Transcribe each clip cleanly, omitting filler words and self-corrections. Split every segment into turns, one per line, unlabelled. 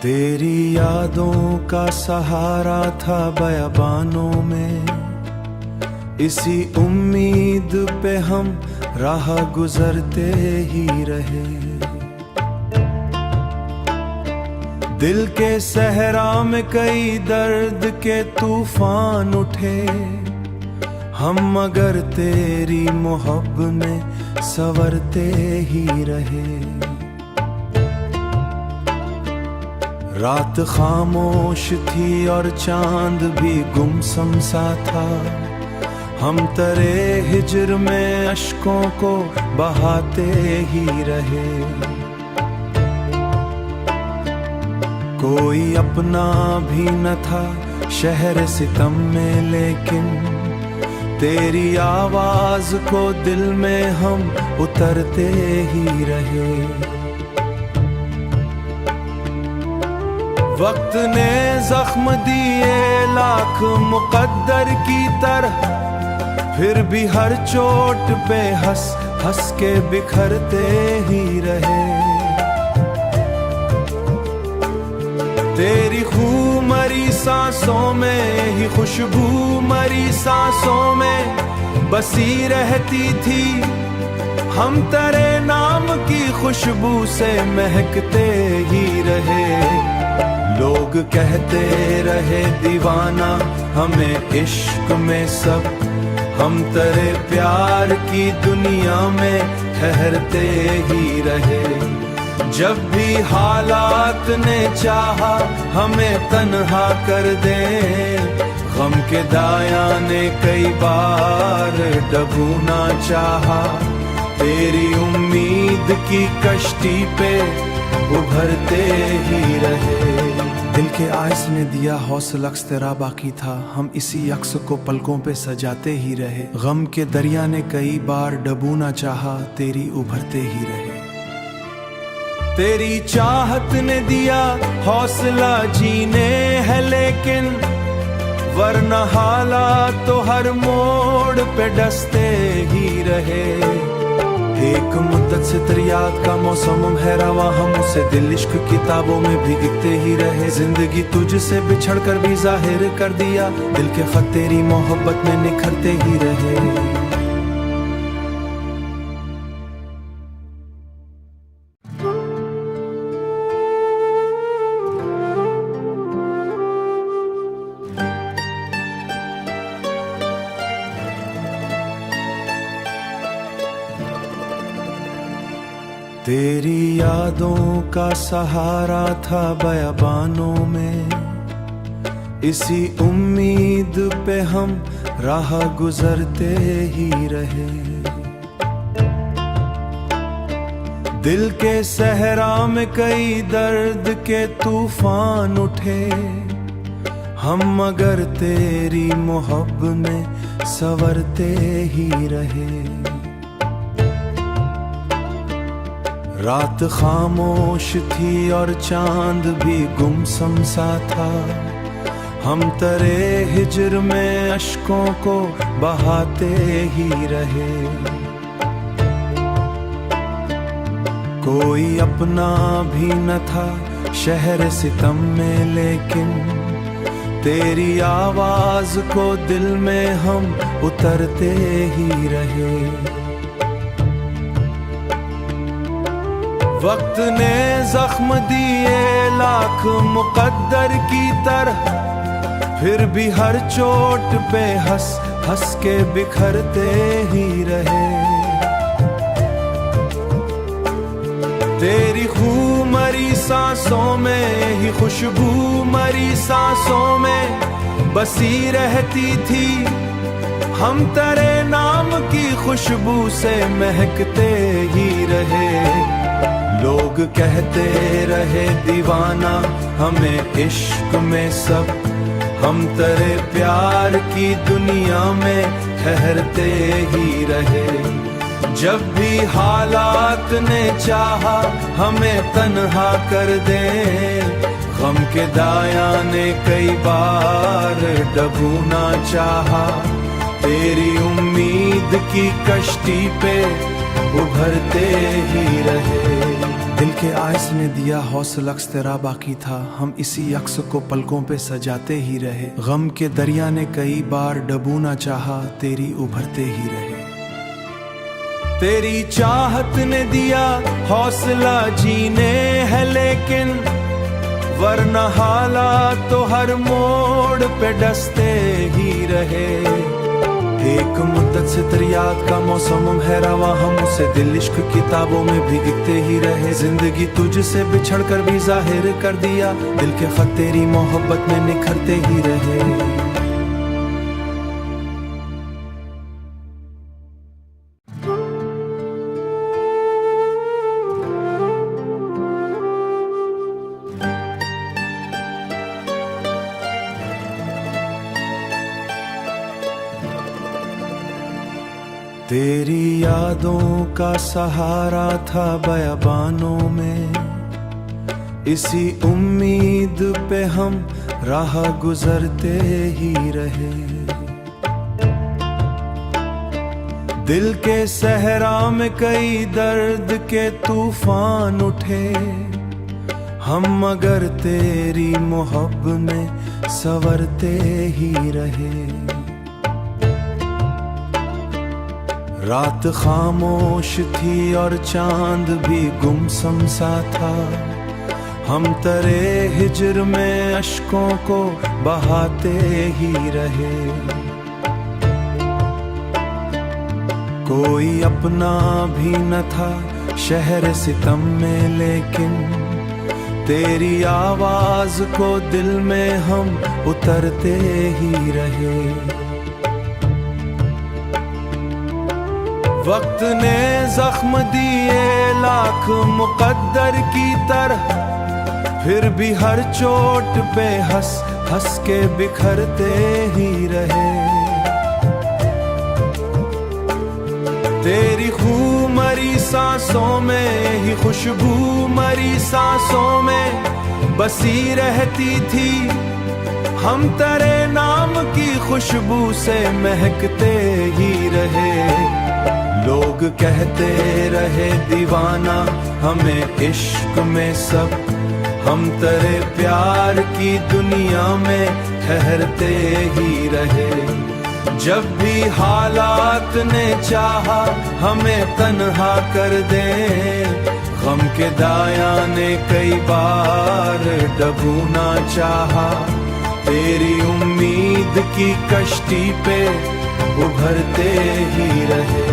तेरी यादों का सहारा था बयाबानों में, इसी उम्मीद पे हम राह गुजरते ही रहे। दिल के सहरा में कई दर्द के तूफान उठे, हम मगर तेरी मोहब्बत में संवरते ही रहे। रात खामोश थी और चांद भी गुमसुम सा था, हम तरे हिज्र में अश्कों को बहाते ही रहे। कोई अपना भी न था शहर सितम में, लेकिन तेरी आवाज को दिल में हम उतरते ही रहे। वक्त ने जख्म दिए लाख मुकद्दर की तरह, फिर भी हर चोट पे हंस हंस के बिखरते ही रहे। तेरी खूब मरी सांसों में ही खुशबू मरी सांसों में बसी रहती थी, हम तेरे नाम की खुशबू से महकते ही रहे। लोग कहते रहे दीवाना हमें इश्क में सब, हम तेरे प्यार की दुनिया में ठहरते ही रहे। जब भी हालात ने चाहा हमें तन्हा कर दे, गम के दाया ने कई बार डूबना चाहा, तेरी उम्मीद की कश्ती पे उभरते ही रहे। दिल के आइस ने दिया हौसला अक्स तेरा बाकी था, हम इसी अक्स को पलकों पे सजाते ही रहे। गम के दरिया ने कई बार डूबना चाहा, तेरी उभरते ही रहे। तेरी चाहत ने दिया हौसला जीने है, लेकिन वरना हालात तो हर मोड़ पे डसते ही रहे। एक मुद्दत से तेरी याद का मौसम है रवा, हम उसे दिल इश्क किताबों में भीगते ही रहे। जिंदगी तुझसे बिछड़ कर भी जाहिर कर दिया, दिल के खत तेरी मोहब्बत में निखरते ही रहे। तेरी यादों का सहारा था बयाबानों में, इसी उम्मीद पे हम राह गुजरते ही रहे। दिल के सहरा में कई दर्द के तूफान उठे, हम मगर तेरी मोहब्बत में संवरते ही रहे। रात खामोश थी और चांद भी गुमसुम सा था, हम तरे हिज्र में अश्कों को बहाते ही रहे। कोई अपना भी न था शहर सितम में, लेकिन तेरी आवाज को दिल में हम उतरते ही रहे। वक्त ने जख्म दिए लाख मुकद्दर की तरह, फिर भी हर चोट पे हंस हंस के बिखरते ही रहे। तेरी खूब मरी सांसों में ही खुशबू मरी सांसों में बसी रहती थी, हम तेरे नाम की खुशबू से महकते ही रहे। लोग कहते रहे दीवाना हमें इश्क में सब, हम तेरे प्यार की दुनिया में ठहरते ही रहे। जब भी हालात ने चाहा हमें तन्हा कर दे, गम के दाया ने कई बार डूबना चाहा, तेरी उम्मीद की कश्ती पे उभरते ही रहे। दिल के आयस ने दिया हौसला, अक्स तेरा बाकी था। हम इसी अक्स को पलकों पे सजाते ही रहे। गम के दरिया ने कई बार डूबना चाहा, तेरी उभरते ही रहे। तेरी चाहत ने दिया हौसला जीने है, लेकिन वरना हालात तो हर मोड़ पे डसते ही रहे। एक मुद्दत से तेरी याद का मौसम है रवा, हम उसे दिल इश्क किताबों में भीगते ही रहे। जिंदगी तुझसे बिछड़ कर भी जाहिर कर दिया, दिल के खत तेरी मोहब्बत में निखरते ही रहे। तेरी यादों का सहारा था बयाबानों में, इसी उम्मीद पे हम राह गुजरते ही रहे। दिल के सहरा में कई दर्द के तूफान उठे, हम मगर तेरी मोहब्बत में संवरते ही रहे। रात खामोश थी और चांद भी गुमसुम सा था, हम तरे हिजर में अश्कों को बहाते ही रहे। कोई अपना भी न था शहर सितम में, लेकिन तेरी आवाज को दिल में हम उतरते ही रहे। वक्त ने जख्म दिए लाख मुकद्दर की तरह, फिर भी हर चोट पे हंस हंस के बिखरते ही रहे। तेरी खूब मरी सांसों में ही खुशबू मरी सांसों में बसी रहती थी, हम तेरे नाम की खुशबू से महकते ही रहे। लोग कहते रहे दीवाना हमें इश्क में सब, हम तेरे प्यार की दुनिया में ठहरते ही रहे। जब भी हालात ने चाहा हमें तन्हा कर दे, गम के दाया ने कई बार डूबना चाहा, तेरी उम्मीद की कश्ती पे उभरते ही रहे।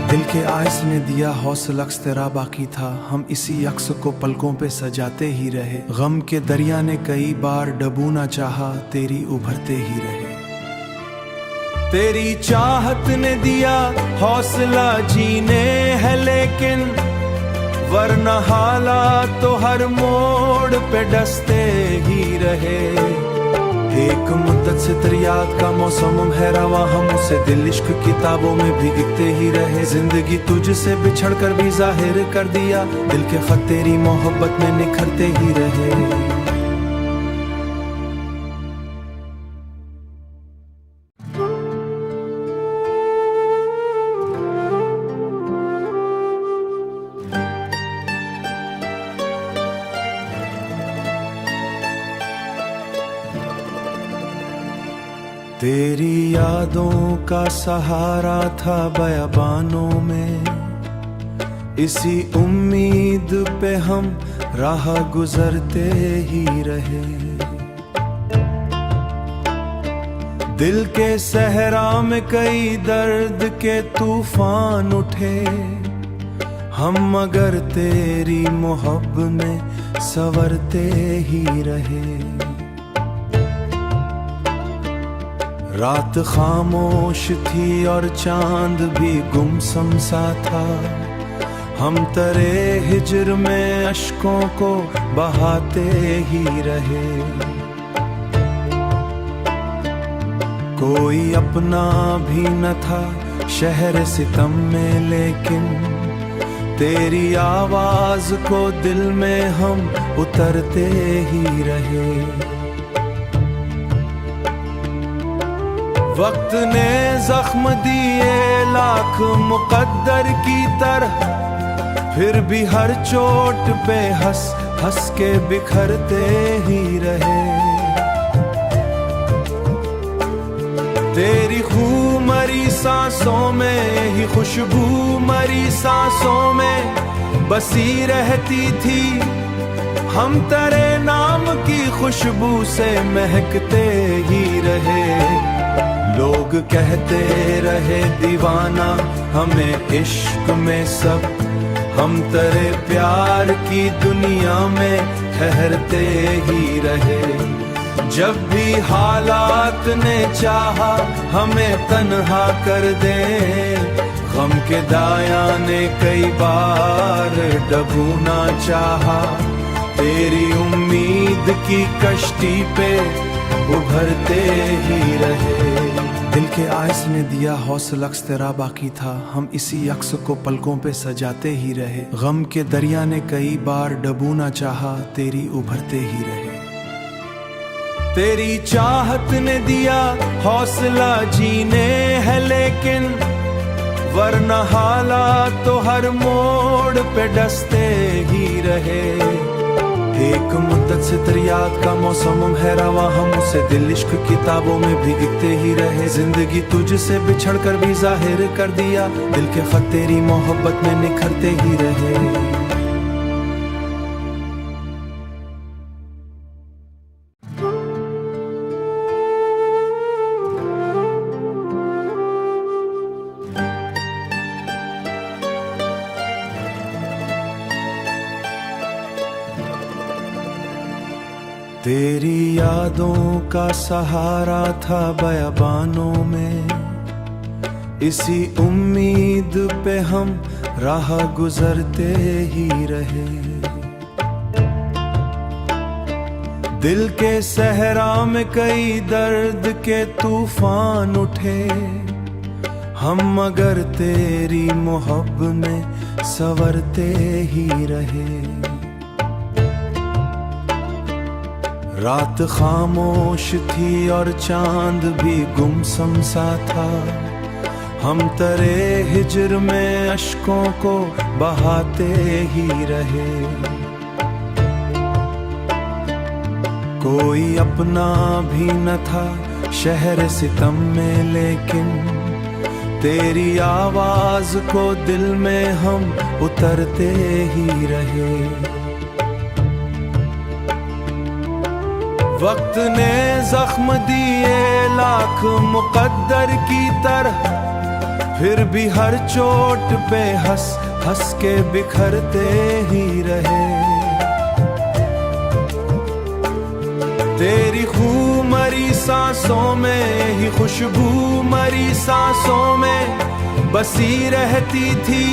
दिल के आयस ने दिया हौसला, अक्स तेरा बाकी था। हम इसी अक्स को पलकों पे सजाते ही रहे। गम के दरिया ने कई बार डूबना चाहा, तेरी उभरते ही रहे। तेरी चाहत ने दिया हौसला जीने है, लेकिन वरना हालात तो हर मोड़ पे डसते ही रहे। एक मुद्दत से तेरी याद का मौसम है रवा, हम उसे दिल इश्क किताबों में भीगते ही रहे। जिंदगी तुझसे बिछड़ कर भी जाहिर कर दिया, दिल के खत तेरी मोहब्बत में निखरते ही रहे। तेरी यादों का सहारा था बयाबानों में, इसी उम्मीद पे हम राह गुजरते ही रहे। दिल के सहरा में कई दर्द के तूफान उठे, हम मगर तेरी मोहब्बत में संवरते ही रहे। रात खामोश थी और चांद भी गुमसुम सा था, हम तरे हिजर में अश्कों को बहाते ही रहे। कोई अपना भी न था शहर सितम में, लेकिन तेरी आवाज को दिल में हम उतरते ही रहे। वक्त ने जख्म दिए लाख मुकद्दर की तरह, फिर भी हर चोट पे हंस हंस के बिखरते ही रहे। तेरी खूब मरी सांसों में ही खुशबू मरी सांसों में बसी रहती थी। हम तेरे नाम की खुशबू से महकते ही रहे। लोग कहते रहे दीवाना हमें इश्क में सब, हम तेरे प्यार की दुनिया में ठहरते ही रहे। जब भी हालात ने चाहा हमें तन्हा कर दे, गम के दाया ने कई बार डूबना चाहा। तेरी उम्मीद की कश्ती पे उभरते ही रहे। दिल के आयस ने दिया हौसला अक्स तेरा बाकी था, हम इसी अक्स को पलकों पे सजाते ही रहे। गम के दरिया ने कई बार डूबना चाहा, तेरी उभरते ही रहे। तेरी चाहत ने दिया हौसला जीने है लेकिन, वरना हालात तो हर मोड़ पे डसते ही रहे। एक मुद्दत से तेरी याद का मौसम है रवा, हम उसे दिल इश्क किताबों में भीगते ही रहे। जिंदगी तुझसे बिछड़ कर भी जाहिर कर दिया, दिल के खत तेरी मोहब्बत में निखरते ही रहे। तेरी यादों का सहारा था बयाबानों में, इसी उम्मीद पे हम राह गुजरते ही रहे। दिल के सहरा में कई दर्द के तूफान उठे, हम मगर तेरी मोहब्बत में संवरते ही रहे। रात खामोश थी और चांद भी गुमसुम सा था, हम तेरे हिज्र में अश्कों को बहाते ही रहे। कोई अपना भी न था शहर सितम में, लेकिन तेरी आवाज को दिल में हम उतरते ही रहे। वक्त ने जख्म दिए लाख मुकद्दर की तरह, फिर भी हर चोट पे हंस हंस के बिखरते ही रहे। तेरी खूब मरी सांसों में ही खुशबू मरी सांसों में बसी रहती थी।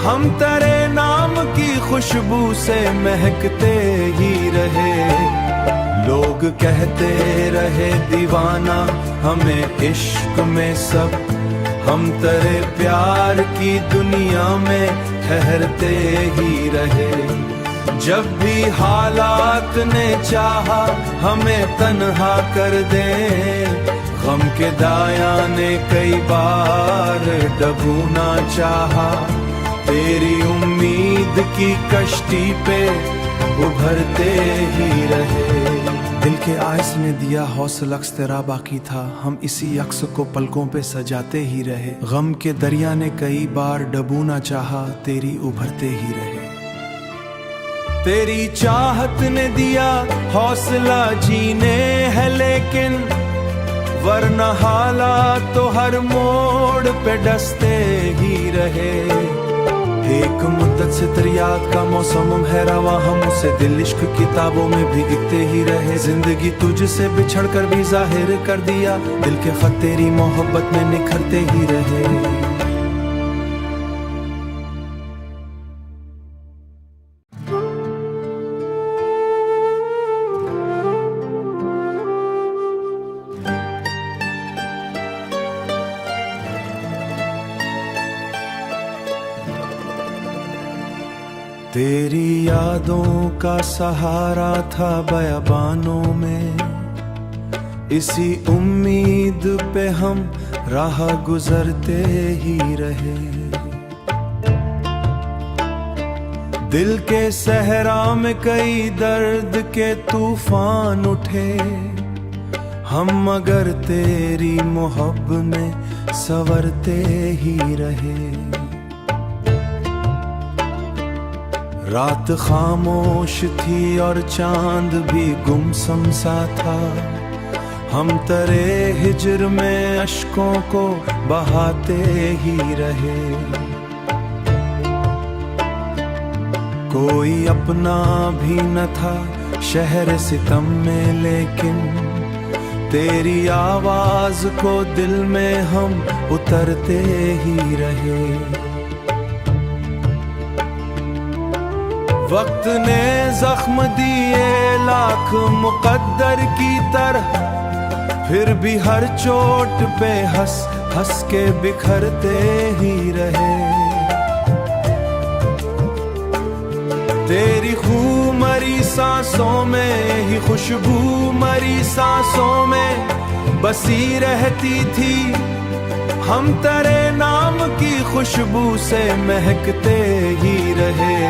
हम तेरे नाम की खुशबू से महकते ही रहे। लोग कहते रहे दीवाना हमें इश्क में सब, हम तेरे प्यार की दुनिया में ठहरते ही रहे। जब भी हालात ने चाहा हमें तन्हा कर दे, गम के दाया ने कई बार डूबना चाहा। तेरी उम्मीद की कश्ती पे उभरते ही रहे। दिल के आयस ने दिया हौसला अक्स तेरा बाकी था, हम इसी अक्स को पलकों पे सजाते ही रहे। गम के दरिया ने कई बार डूबना चाहा, तेरी उभरते ही रहे। तेरी चाहत ने दिया हौसला जीने है लेकिन, वरना हालात तो हर मोड़ पे डसते ही रहे। एक मुद्दत से तेरी याद का मौसम है रवा, हम उसे दिल इश्क किताबों में भीगते ही रहे। जिंदगी तुझसे बिछड़ कर भी जाहिर कर दिया, दिल के खत तेरी मोहब्बत में निखरते ही रहे। तेरी यादों का सहारा था बयाबानों में, इसी उम्मीद पे हम राह गुजरते ही रहे। दिल के सहरा में कई दर्द के तूफान उठे, हम मगर तेरी मोहब्बत में संवरते ही रहे। रात खामोश थी और चांद भी गुमसुम सा था, हम तरे हिजर में अश्कों को बहाते ही रहे। कोई अपना भी न था शहर सितम में, लेकिन तेरी आवाज को दिल में हम उतरते ही रहे। वक्त ने जख्म दिए लाख मुकद्दर की तरह, फिर भी हर चोट पे हंस हंस के बिखरते ही रहे। तेरी खूब मरी सांसों में ही खुशबू मरी सांसों में बसी रहती थी, हम तेरे नाम की खुशबू से महकते ही रहे।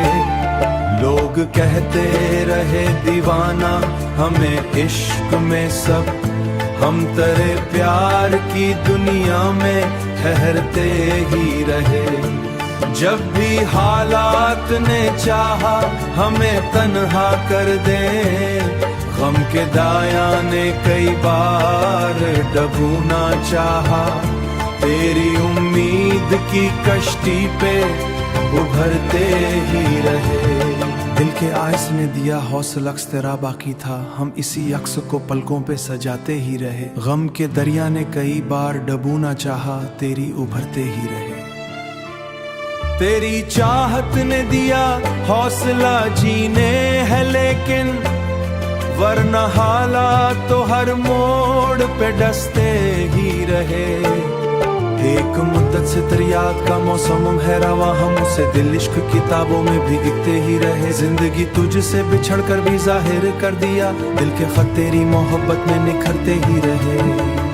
लोग कहते रहे दीवाना हमें इश्क में सब, हम तेरे प्यार की दुनिया में ठहरते ही रहे। जब भी हालात ने चाहा हमें तन्हा कर दे, गम के दाया ने कई बार डूबना चाहा, तेरी उम्मीद की कश्ती पे उभरते ही रहे। दिल के आइस ने दिया हौसला अक्स तेरा बाकी था, हम इसी अक्स को पलकों पे सजाते ही रहे। गम के दरिया ने कई बार डूबना चाहा, तेरी उभरते ही रहे। तेरी चाहत ने दिया हौसला जीने है, लेकिन वरना हालात तो हर मोड़ पे डसते ही रहे। एक मुद्दत से तेरी याद का मौसम है रवा, हम उसे दिल इश्क किताबों में भीगते ही रहे। जिंदगी तुझसे बिछड़ कर भी जाहिर कर दिया, दिल के खत तेरी मोहब्बत में निखरते ही रहे।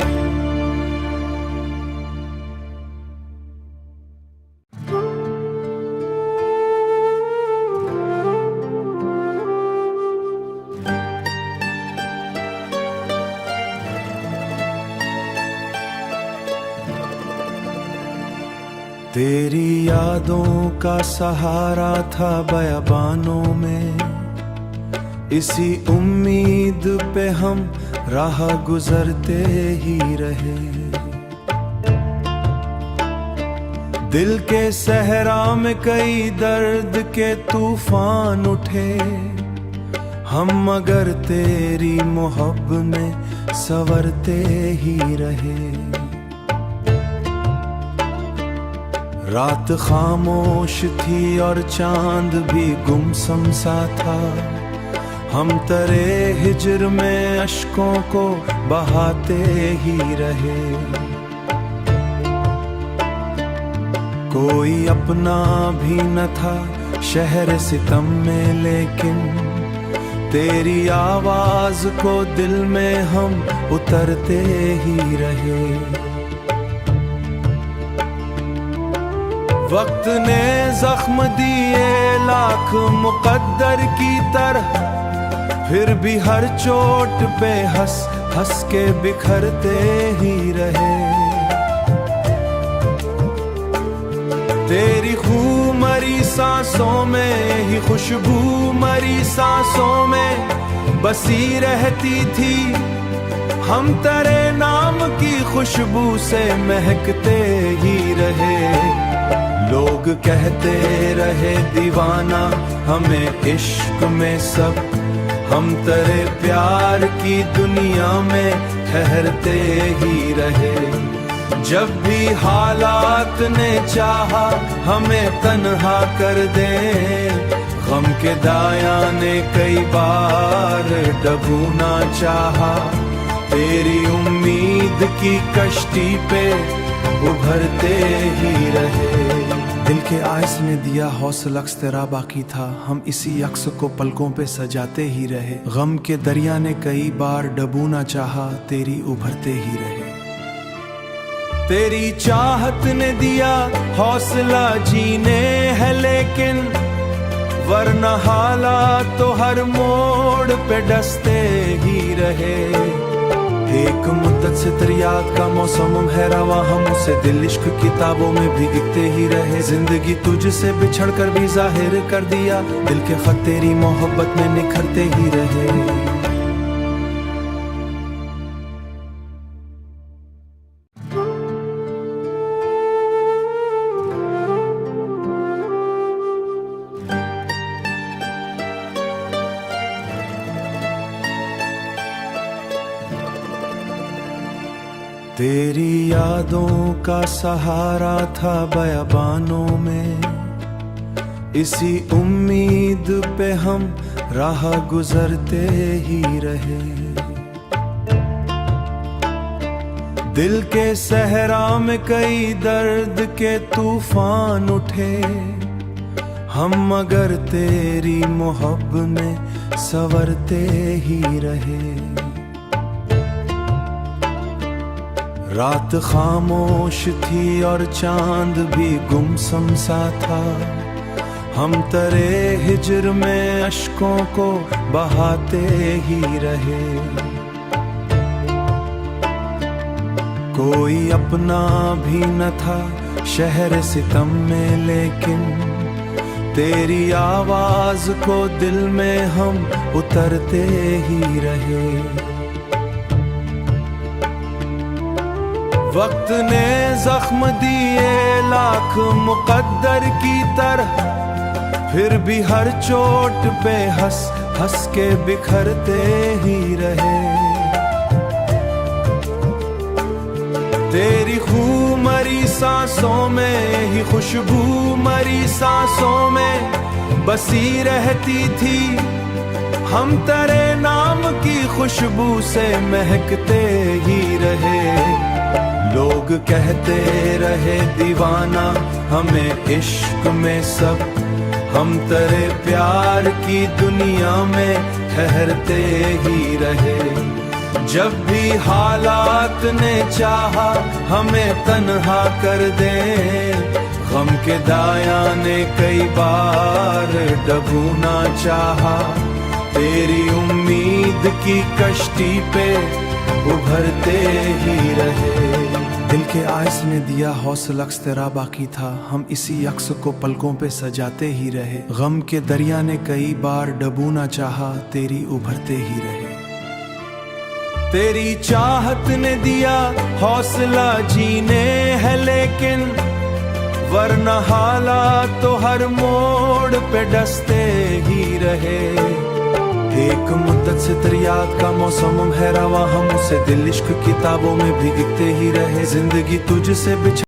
तेरी यादों का सहारा था बयाबानों में, इसी उम्मीद पे हम राह गुजरते ही रहे। दिल के सहरा में कई दर्द के तूफान उठे, हम मगर तेरी मोहब्बत में संवरते ही रहे। रात खामोश थी और चांद भी गुमसुम सा था, हम तरे हिजर में अश्कों को बहाते ही रहे। कोई अपना भी न था शहर सितम में, लेकिन तेरी आवाज को दिल में हम उतरते ही रहे। वक्त ने जख्म दिए लाख मुकद्दर की तरह, फिर भी हर चोट पे हंस हंस के बिखरते ही रहे। तेरी खूब मरी सांसों में ही खुशबू मरी सांसों में बसी रहती थी, हम तेरे नाम की खुशबू से महकते ही रहे। लोग कहते रहे दीवाना हमें इश्क में सब, हम तेरे प्यार की दुनिया में ठहरते ही रहे। जब भी हालात ने चाहा हमें तन्हा कर दे, गम के दाया ने कई बार डूबना चाहा, तेरी उम्मीद की कश्ती पे उभरते ही रहे। दिल के आइस ने दिया हौसला अक्स तेरा बाकी था, हम इसी अक्स को पलकों पे सजाते ही रहे। गम के दरिया ने कई बार डूबना चाहा, तेरी उभरते ही रहे। तेरी चाहत ने दिया हौसला जीने है, लेकिन वरना हालात तो हर मोड़ पे डसते ही रहे। एक मुद्दत से तरियात का मौसम है रवा, हम उसे दिल इश्क किताबों में भीगते ही रहे। जिंदगी तुझसे बिछड़ कर भी जाहिर कर दिया, दिल के खत तेरी मोहब्बत में निखरते ही रहे। तेरी यादों का सहारा था बयाबानों में, इसी उम्मीद पे हम राह गुजरते ही रहे। दिल के सहरा में कई दर्द के तूफान उठे, हम मगर तेरी मोहब्बत में संवरते ही रहे। रात खामोश थी और चांद भी गुमसुम सा था, हम तरे हिजर में अश्कों को बहाते ही रहे। कोई अपना भी न था शहर सितम में, लेकिन तेरी आवाज को दिल में हम उतरते ही रहे। वक्त ने जख्म दिए लाख मुकद्दर की तरह, फिर भी हर चोट पे हंस हंस के बिखरते ही रहे। तेरी खूब मरी सांसों में ही खुशबू मरी सांसों में बसी रहती थी, हम तेरे नाम की खुशबू से महकते ही रहे। लोग कहते रहे दीवाना हमें इश्क में सब, हम तेरे प्यार की दुनिया में ठहरते ही रहे। जब भी हालात ने चाहा हमें तन्हा कर दे, गम के दाया ने कई बार डूबना चाहा, तेरी उम्मीद की कश्ती पे उभरते ही रहे। दिल के आयस ने दिया हौसला, अक्स तेरा बाकी था, हम इसी अक्स को पलकों पे सजाते ही रहे। गम के दरिया ने कई बार डूबना चाहा, तेरी उभरते ही रहे। तेरी चाहत ने दिया हौसला जीने है, लेकिन वरना हालात तो हर मोड़ पे डसते ही रहे। एक मुद्दत से तरियात का मौसम है रवा, हम उसे दिल इश्क किताबों में भीगते ही रहे। जिंदगी तुझसे बिछड़